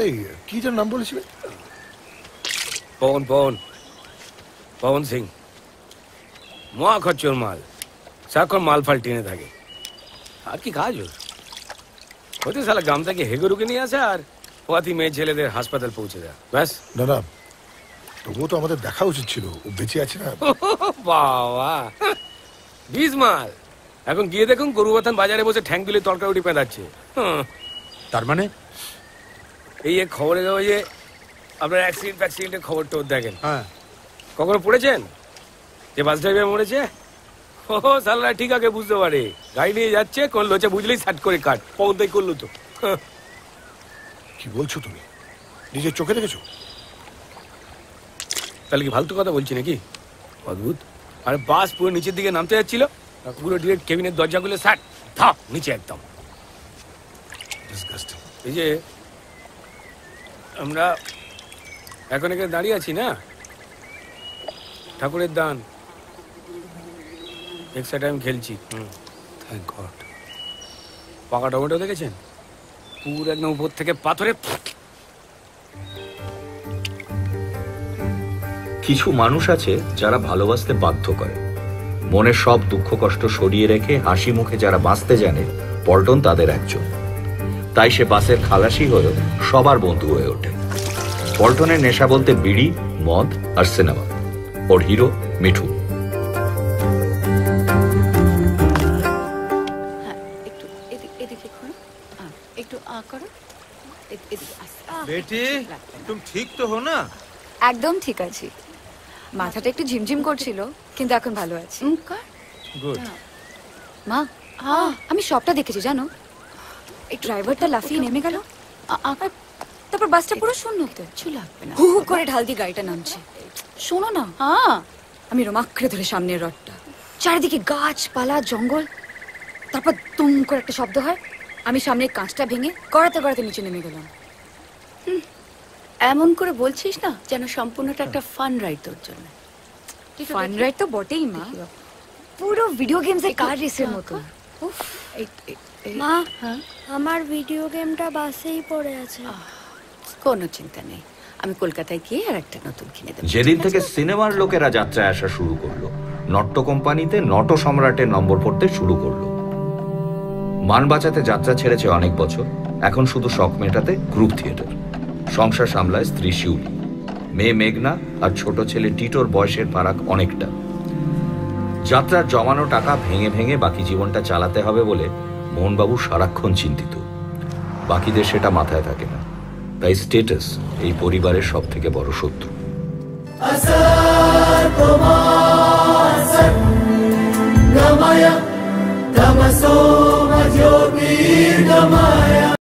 এই কি যেন নাম বলেছিলেন? পবন পবন পবন সিং। মহা খচ্চর মাল, সারাক্ষণ মাল ফাল টেনে থাকে। আর কি কাজ ওর? হতে সালা গ্রাম থেকে হেগেরুকে নিয়ে আসে আর পোয়াতি মেয়ে ছেলেদের হাসপাতাল পৌঁছে দেয়, ব্যাস। না না, তবুও তো আমাদের দেখা উচিত ছিল, ও বেঁচে আছে না। বাবা বিষ মাল। এখন গিয়ে দেখুন গরুবাথান বাজারে বসে ঠ্যাং তুলে তরকারি উঠে পেঁদাচ্ছে। তার মানে এই খবরে কাগজে আপনার অ্যাক্সিডেন্টের খবর টোর দেখেন। হ্যাঁ, কখনো পড়েছেন যে বাস ড্রাইভার মরেছে? ও সালা ঠিক আগে বুঝতে পারে, গাড়ি নিয়ে যাচ্ছে কোন লোচে বুঝলেই সাট করে কাট পৌঁছাই করলো তো। কি বলছো তুমি? নিজের চোখে দেখেছো? তাহলে কি ফালতু কথা বলছি নাকি? অদ্ভুত। আরে বাস পুরো নিচের দিকে নামতে যাচ্ছিল, পুরো ডিরেক্ট কেবিনের দরজা খুলে সাট থাপ নিচে একদম। এই যে আমরা এখন এখানে দাঁড়িয়ে আছি না, ঠাকুরের দান এক্সট্রা টাইম খেলছি। Thank god. পাকা টমেটো দেখেছেন? পুরো একদম উপর থেকে পাথরে। কিছু মানুষ আছে যারা ভালোবাসতে বাধ্য করে, মনের সব দুঃখ কষ্ট সরিয়ে রেখে হাসি মুখে যারা বাঁচতে জানে, পল্টন তাদের একজন। তাই সে বাসের খালাসি হয়েও সবার বন্ধু হয়ে ওঠে। পল্টনের নেশা বলতে বিড়ি, মদ আর সিনেমা। ওর হিরো মিঠু। বেটি তুমি ঠিক তো হো না? একদম ঠিক আছি। মাথাটা একটু ঝিমঝিম করছিল, কিন্তু এখন ভালো আছি। গুড। মা, আমি সবটা দেখেছি জানো। এই ড্রাইভারটা লাফিয়ে নেমে গেল, তারপর বাসটা পুরো শূন্য। কিছু লাগবে না, হু হু করে ঢাল দিয়ে গাড়িটা নামছে। শোনো না, আমি রোমাক্রে ধরে সামনের রডটা, চারিদিকে গাছপালা জঙ্গল, তারপর তুম করে একটা শব্দ হয়, আমি সামনের কাঁচটা ভেঙে গড়াতে গড়াতে নিচে নেমে গেলাম। এমন করে বলছিস না যেন সম্পূর্ণটা একটা ফান রাইড তোর জন্য। ফান রাইড তো বটেই মা, পুরো ভিডিও গেমস এর কার রেসের মতো। মা, আমার ভিডিও গেমটা বাসেই পড়ে আছে। কোনো চিন্তা নেই, আমি কলকাতায় গিয়ে আর একটা নতুন কিনে দেব। যেদিন থেকে সিনেমার লোকেরা যাত্রায় আসা শুরু করলো, নট্য কোম্পানিতে নট সম্রাটের নম্বর পড়তে শুরু করলো। মান বাঁচাতে যাত্রা ছেড়েছে অনেক বছর, এখন শুধু শখ মেটাতে গ্রুপ থিয়েটার। সংসার সামলায় স্ত্রী শিউলি, মেয়ে মেঘনা আর ছোট ছেলে টিটোর বয়সের ফারাক অনেকটা। যাত্রার জমানো টাকা ভেঙে ভেঙে বাকি জীবনটা চালাতে হবে বলে মোহনবাবু সারাক্ষণ চিন্তিত। বাকিদের সেটা মাথায় থাকে না, তাই স্টেটাস এই পরিবারের সব থেকে বড় শত্রু।